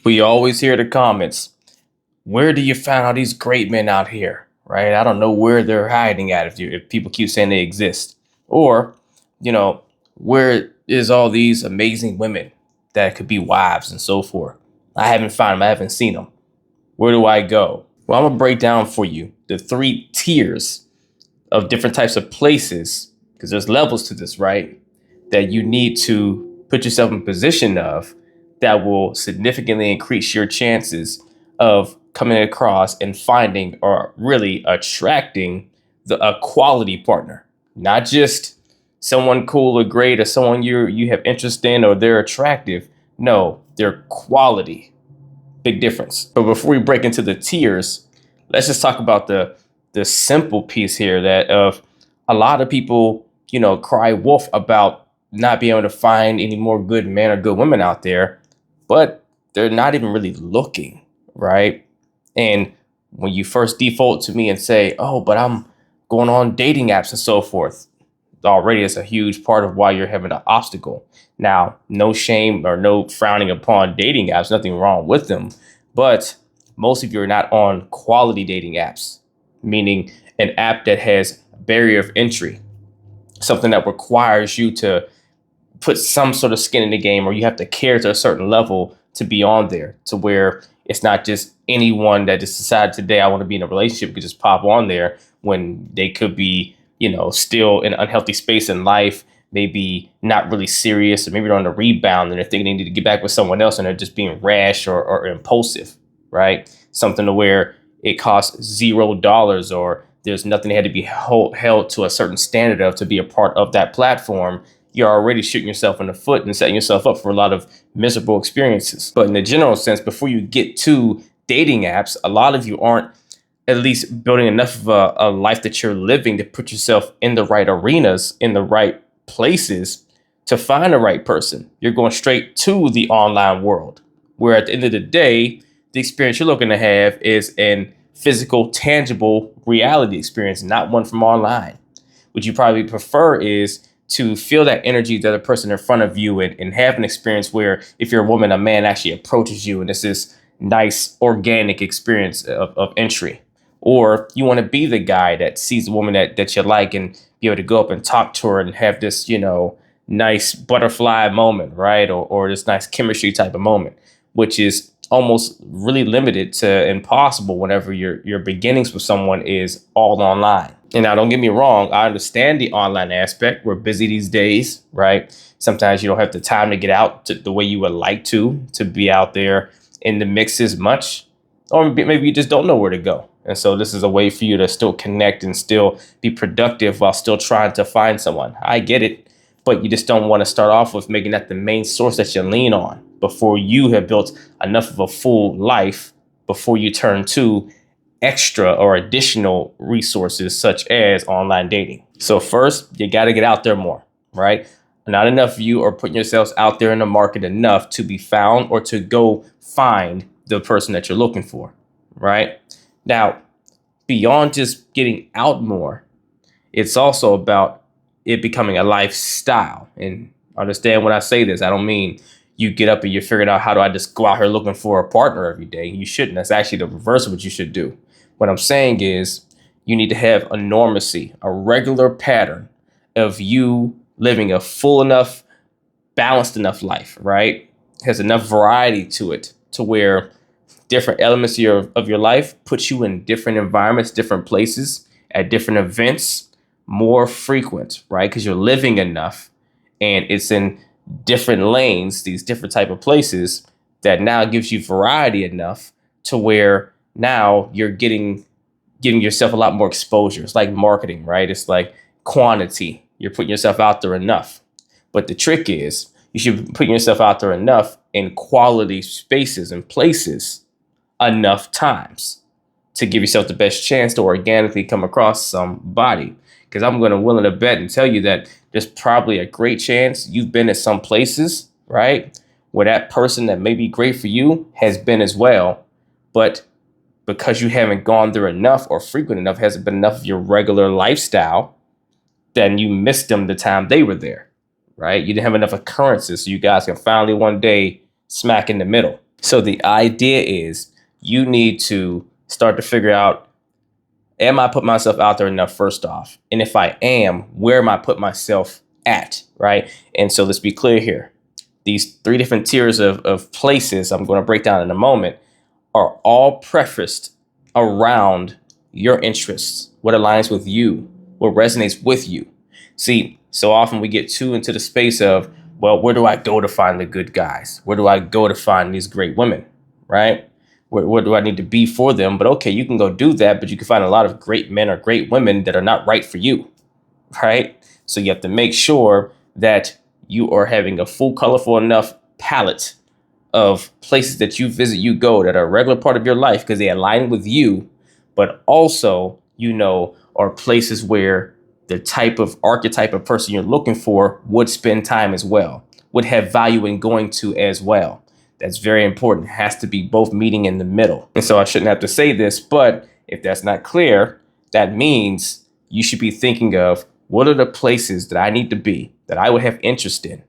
We always hear the comments. Where do you find all these great men out here? Right? I don't know where they're hiding at if people keep saying they exist. Or, you know, where is all these amazing women that could be wives and so forth? I haven't found them. I haven't seen them. Where do I go? Well, I'm gonna break down for you the three tiers of different types of places, because there's levels to this, right? That you need to put yourself in position of that will significantly increase your chances of coming across and finding or really attracting a quality partner, not just someone cool or great or someone you have interest in or they're attractive. No, they're quality. Big difference. But before we break into the tiers, let's just talk about the simple piece here that of a lot of people, cry wolf about not being able to find any more good men or good women out there, but they're not even really looking, right? And when you first default to me and say, oh, but I'm going on dating apps and so forth, already it's a huge part of why you're having an obstacle. Now, no shame or no frowning upon dating apps, nothing wrong with them, but most of you are not on quality dating apps, meaning an app that has barrier of entry, something that requires you to put some sort of skin in the game, or you have to care to a certain level to be on there, to where it's not just anyone that just decided today I want to be in a relationship could just pop on there when they could be, still in an unhealthy space in life, maybe not really serious, or maybe they're on the rebound and they're thinking they need to get back with someone else and they're just being rash or impulsive, right? Something to where it costs $0 or there's nothing they had to be held to a certain standard of to be a part of that platform. You're already shooting yourself in the foot and setting yourself up for a lot of miserable experiences. But in the general sense, before you get to dating apps, a lot of you aren't at least building enough of a life that you're living to put yourself in the right arenas, in the right places to find the right person. You're going straight to the online world, where at the end of the day, the experience you're looking to have is an physical, tangible reality experience, not one from online. What you probably prefer is to feel that energy of the other person in front of you and have an experience where if you're a woman, a man actually approaches you and it's this nice organic experience of entry. Or you want to be the guy that sees a woman that you like and be able to go up and talk to her and have this, nice butterfly moment, right? Or this nice chemistry type of moment, which is almost really limited to impossible whenever your beginnings with someone is all online. And now don't get me wrong, I understand the online aspect. We're busy these days, right? Sometimes you don't have the time to get out the way you would like to be out there in the mix as much, or maybe you just don't know where to go. And so this is a way for you to still connect and still be productive while still trying to find someone. I get it, but you just don't want to start off with making that the main source that you lean on before you have built enough of a full life before you turn to extra or additional resources such as online dating. So first, you got to get out there more, right? Not enough of you are putting yourselves out there in the market enough to be found or to go find the person that you're looking for, right? Now, beyond just getting out more, it's also about it becoming a lifestyle. And understand when I say this, I don't mean you get up and you're figuring out how do I just go out here looking for a partner every day. You shouldn't. That's actually the reverse of what you should do. What I'm saying is you need to have a normacy, a regular pattern of you living a full enough, balanced enough life, right? Has enough variety to it to where different elements of your life put you in different environments, different places, at different events, more frequent, right? Because you're living enough and it's in different lanes, these different type of places that now gives you variety enough to where now you're giving yourself a lot more exposure. It's like marketing, right? It's like quantity. You're putting yourself out there enough. But the trick is you should be putting yourself out there enough in quality spaces and places enough times to give yourself the best chance to organically come across somebody. Because I'm going to willing to bet and tell you that there's probably a great chance you've been at some places, right, where that person that may be great for you has been as well. But because you haven't gone there enough or frequent enough, hasn't been enough of your regular lifestyle, then you missed them the time they were there, right? You didn't have enough occurrences so you guys can finally one day smack in the middle. So the idea is you need to start to figure out, am I putting myself out there enough first off? And if I am, where am I putting myself at, right? And so let's be clear here. These three different tiers of places I'm going to break down in a moment are all prefaced around your interests, what aligns with you, what resonates with you. See, so often we get too into the space of, well, where do I go to find the good guys? Where do I go to find these great women, right? Where do I need to be for them? But okay, you can go do that, but you can find a lot of great men or great women that are not right for you, right? So you have to make sure that you are having a full, colorful enough palette of places that you visit, you go, that are a regular part of your life because they align with you, but also, are places where the type of archetype of person you're looking for would spend time as well, would have value in going to as well. That's very important. It has to be both meeting in the middle. And so I shouldn't have to say this, but if that's not clear, that means you should be thinking of, what are the places that I need to be, that I would have interest in,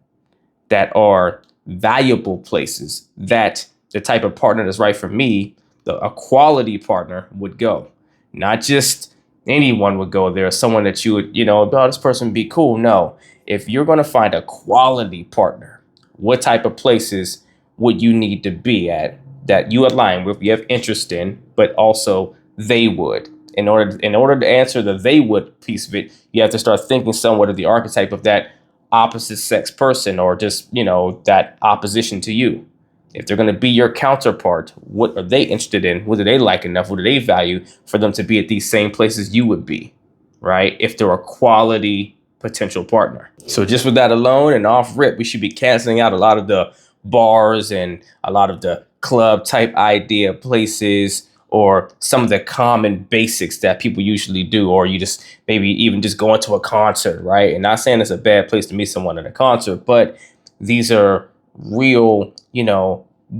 that are valuable places, that the type of partner that's right for me, a quality partner would go. Not just anyone would go there, someone that you would, oh, this person would be cool. No, if you're going to find a quality partner, what type of places would you need to be at that you align with, you have interest in, but also they would? In order to answer the they would piece of it, you have to start thinking somewhat of the archetype of that opposite sex person, or just, that opposition to you. If they're going to be your counterpart, what are they interested in? What do they like enough? What do they value for them to be at these same places you would be, right? If they're a quality potential partner. So just with that alone and off rip, we should be canceling out a lot of the bars and a lot of the club type idea places, or some of the common basics that people usually do, or you just maybe even just going to a concert, right? And not saying it's a bad place to meet someone at a concert, but these are real,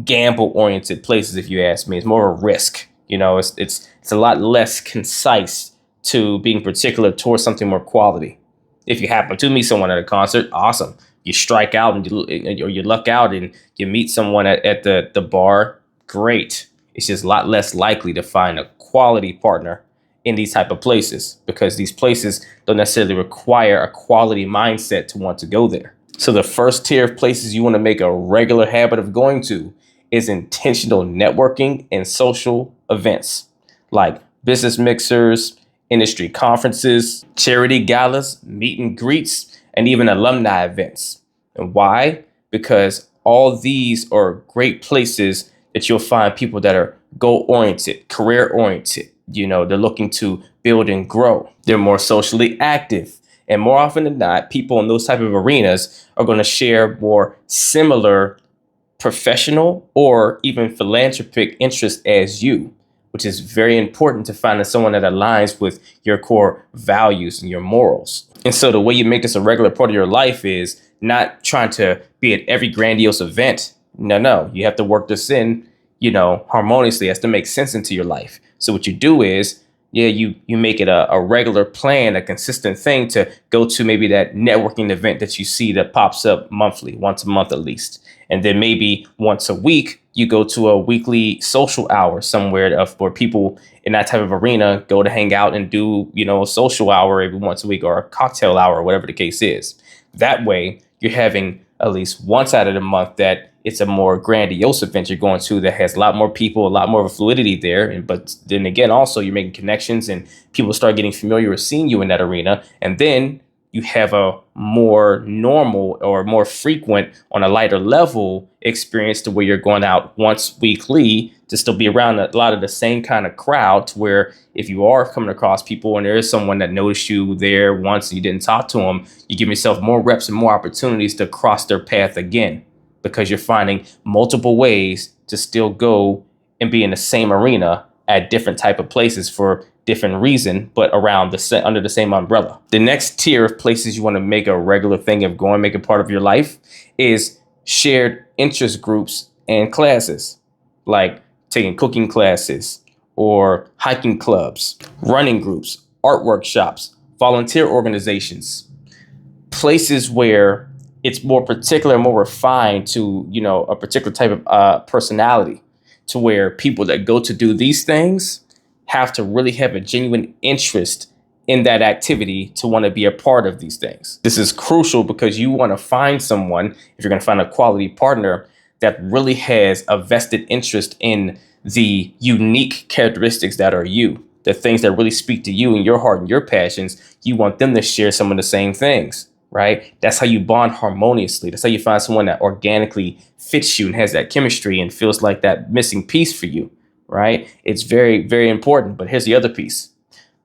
gamble oriented places. If you ask me, it's more a risk. It's a lot less concise to being particular towards something more quality. If you happen to meet someone at a concert, awesome. You strike out or you luck out and you meet someone at the bar, great. It's just a lot less likely to find a quality partner in these type of places, because these places don't necessarily require a quality mindset to want to go there. So the first tier of places you want to make a regular habit of going to is intentional networking and social events like business mixers, industry conferences, charity galas, meet and greets, and even alumni events. And why? Because all these are great places that you'll find people that are goal-oriented, career-oriented. They're looking to build and grow. They're more socially active. And more often than not, people in those type of arenas are going to share more similar professional or even philanthropic interests as you, which is very important to find someone that aligns with your core values and your morals. And so the way you make this a regular part of your life is not trying to be at every grandiose event. No, you have to work this in, harmoniously. It has to make sense into your life. So what you do is, you make it a regular plan, a consistent thing to go to maybe that networking event that you see that pops up monthly, once a month at least. And then maybe once a week, you go to a weekly social hour somewhere where people in that type of arena go to hang out and do, a social hour every once a week, or a cocktail hour, or whatever the case is. That way, you're having at least once out of the month that it's a more grandiose event you're going to that has a lot more people, a lot more of a fluidity there. But then again, also you're making connections and people start getting familiar with seeing you in that arena. And then you have a more normal or more frequent on a lighter level experience to where you're going out once weekly to still be around a lot of the same kind of crowd, to where if you are coming across people and there is someone that noticed you there once and you didn't talk to them, you give yourself more reps and more opportunities to cross their path again, because you're finding multiple ways to still go and be in the same arena at different type of places for different reason, but around under the same umbrella. The next tier of places you want to make a regular thing of going, make it part of your life, is shared interest groups and classes, like taking cooking classes or hiking clubs, running groups, art workshops, volunteer organizations, places where it's more particular, more refined to, a particular type of personality, to where people that go to do these things have to really have a genuine interest in that activity to want to be a part of these things. This is crucial because you want to find someone, if you're going to find a quality partner, that really has a vested interest in the unique characteristics that are you, the things that really speak to you and your heart and your passions. You want them to share some of the same things, right? That's how you bond harmoniously. That's how you find someone that organically fits you and has that chemistry and feels like that missing piece for you, right? It's very, very important. But here's the other piece.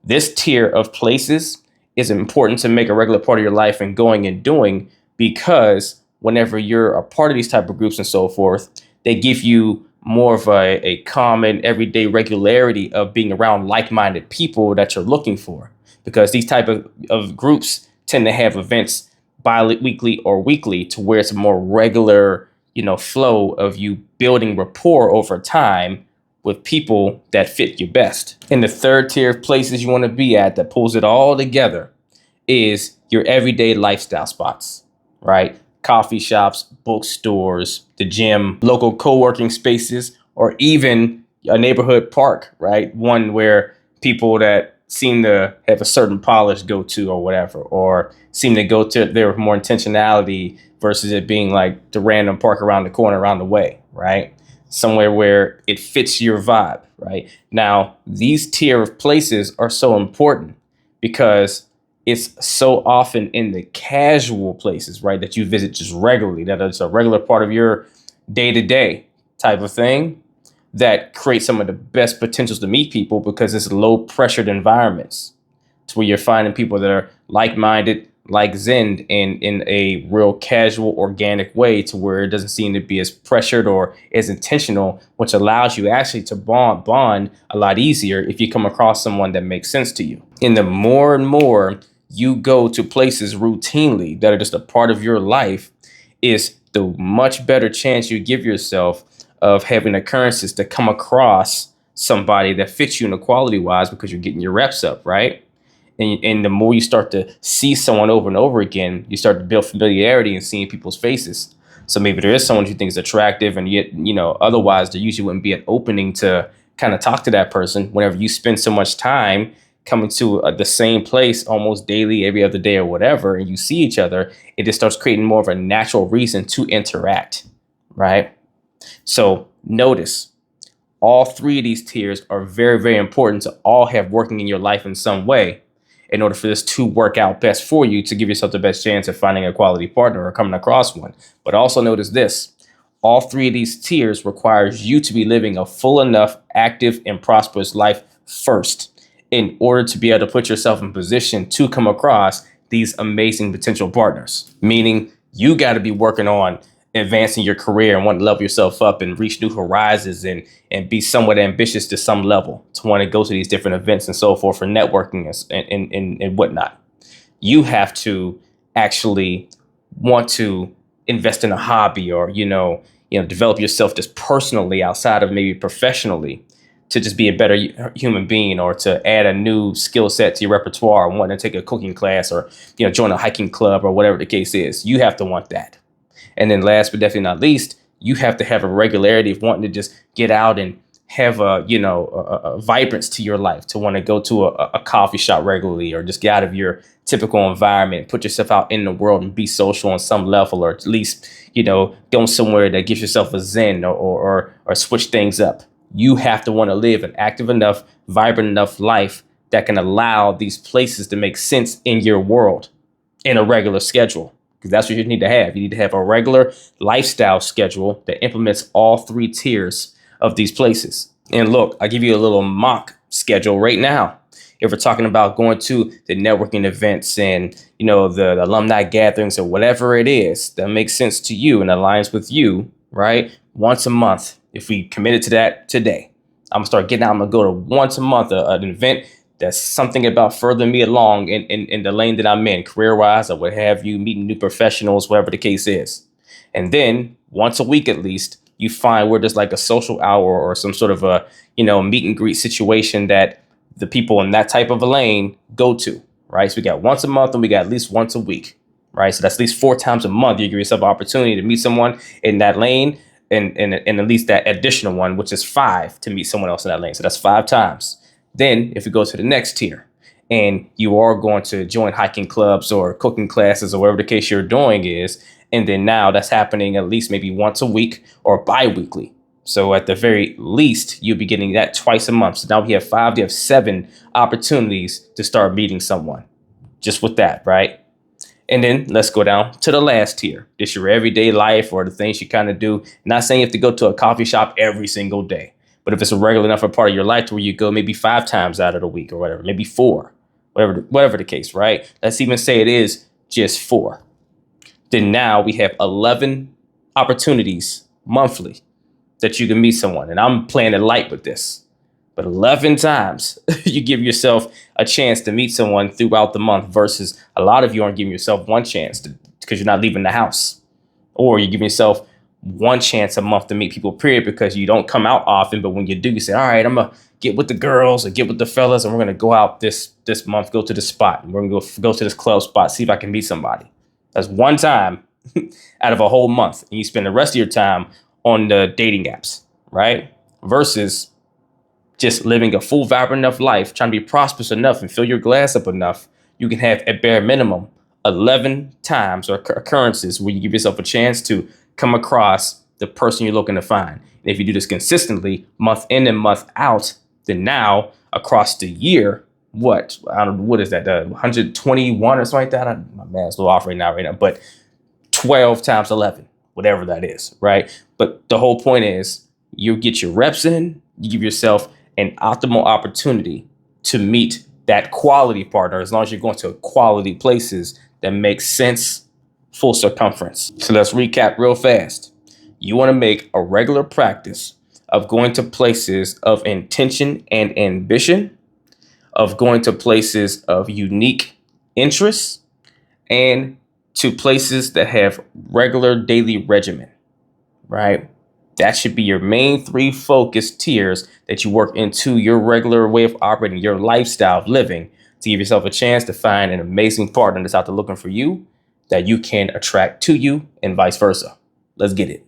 This tier of places is important to make a regular part of your life and going and doing, because whenever you're a part of these type of groups and so forth, they give you more of a common everyday regularity of being around like-minded people that you're looking for, because these type of groups tend to have events bi-weekly or weekly, to where it's a more regular, flow of you building rapport over time with people that fit you best. And the third tier of places you want to be at that pulls it all together is your everyday lifestyle spots, right? Coffee shops, bookstores, the gym, local co-working spaces, or even a neighborhood park, right? One where people that seem to have a certain polish go to or whatever, or seem to go to there with more intentionality versus it being like the random park around the corner, around the way, right? Somewhere where it fits your vibe, right? Now, these tier of places are so important because it's so often in the casual places, right, that you visit just regularly, that it's a regular part of your day-to-day type of thing, that creates some of the best potentials to meet people, because it's low pressured environments. It's where you're finding people that are like-minded, like Zen, in a real casual, organic way, to where it doesn't seem to be as pressured or as intentional, which allows you actually to bond a lot easier if you come across someone that makes sense to you. And the more and more you go to places routinely that are just a part of your life, is the much better chance you give yourself of having occurrences to come across somebody that fits you in the quality wise, because you're getting your reps up, right? And the more you start to see someone over and over again, you start to build familiarity and seeing people's faces. So maybe there is someone you think is attractive, and yet, otherwise there usually wouldn't be an opening to kind of talk to that person. Whenever you spend so much time coming to the same place almost daily, every other day or whatever, and you see each other, it just starts creating more of a natural reason to interact, right? So notice, all three of these tiers are very, very important to all have working in your life in some way, in order for this to work out best for you, to give yourself the best chance of finding a quality partner or coming across one. But also notice this, all three of these tiers requires you to be living a full enough, active, and prosperous life first, in order to be able to put yourself in position to come across these amazing potential partners. Meaning you got to be working on advancing your career and want to level yourself up and reach new horizons, and be somewhat ambitious to some level, to want to go to these different events and so forth for networking and whatnot. You have to actually want to invest in a hobby, or, develop yourself just personally outside of maybe professionally, to just be a better human being, or to add a new skill set to your repertoire, and want to take a cooking class, or, join a hiking club, or whatever the case is. You have to want that. And then last but definitely not least, you have to have a regularity of wanting to just get out and have a vibrance to your life, to want to go to a coffee shop regularly, or just get out of your typical environment, put yourself out in the world and be social on some level, or at least, go somewhere that gives yourself a zen, or switch things up. You have to want to live an active enough, vibrant enough life that can allow these places to make sense in your world in a regular schedule. Because that's what you need to have. You need to have a regular lifestyle schedule that implements all three tiers of these places. And look, I'll give you a little mock schedule right now. If we're talking about going to the networking events and, the alumni gatherings, or whatever it is that makes sense to you and aligns with you, right? Once a month, if we committed to that today, I'm gonna start getting out. I'm gonna go to once a month, an event that's something about furthering me along in the lane that I'm in, career-wise, or what have you, meeting new professionals, whatever the case is. And then once a week at least, you find where there's like a social hour, or some sort of a, meet and greet situation that the people in that type of a lane go to, right? So we got once a month, and we got at least once a week. right? So that's at least 4 times a month. You give yourself an opportunity to meet someone in that lane, and at least that additional one, which is 5 to meet someone else in that lane. So that's 5 times. Then if we go to the next tier and you are going to join hiking clubs or cooking classes or whatever the case you're doing is, and then now that's happening at least maybe once a week or bi-weekly. So at the very least, you'll be getting that twice a month. So now we have 5, you have 7 opportunities to start meeting someone just with that, right? And then let's go down to the last tier. This your everyday life or the things you kind of do. Not saying you have to go to a coffee shop every single day, but if it's a regular enough a part of your life to where you go maybe 5 times out of the week or whatever, maybe 4, whatever the case, right? Let's even say it is just 4. Then now we have 11 opportunities monthly that you can meet someone. And I'm playing it light with this. But 11 times you give yourself a chance to meet someone throughout the month versus a lot of you aren't giving yourself one chance because you're not leaving the house. Or you're giving yourself one chance a month to meet people, period, because you don't come out often. But when you do, you say, all right, I'm going to get with the girls or get with the fellas and we're going to go out this month, go to the spot. And we're going to go to this club spot, see if I can meet somebody. That's one time out of a whole month. And you spend the rest of your time on the dating apps, right? Versus just living a full, vibrant enough life, trying to be prosperous enough and fill your glass up enough. You can have at bare minimum 11 times or occurrences where you give yourself a chance to come across the person you're looking to find. And if you do this consistently, month in and month out, then now across the year, what is that? 121 or something like that? My math's a little off right now, but 12 times 11, whatever that is, right? But the whole point is you get your reps in, you give yourself an optimal opportunity to meet that quality partner as long as you're going to quality places that make sense, full circumference. So let's recap real fast. You want to make a regular practice of going to places of intention and ambition, of going to places of unique interests, and to places that have regular daily regimen, right? That should be your main 3 focus tiers that you work into your regular way of operating, your lifestyle of living, to give yourself a chance to find an amazing partner that's out there looking for you that you can attract to you and vice versa. Let's get it.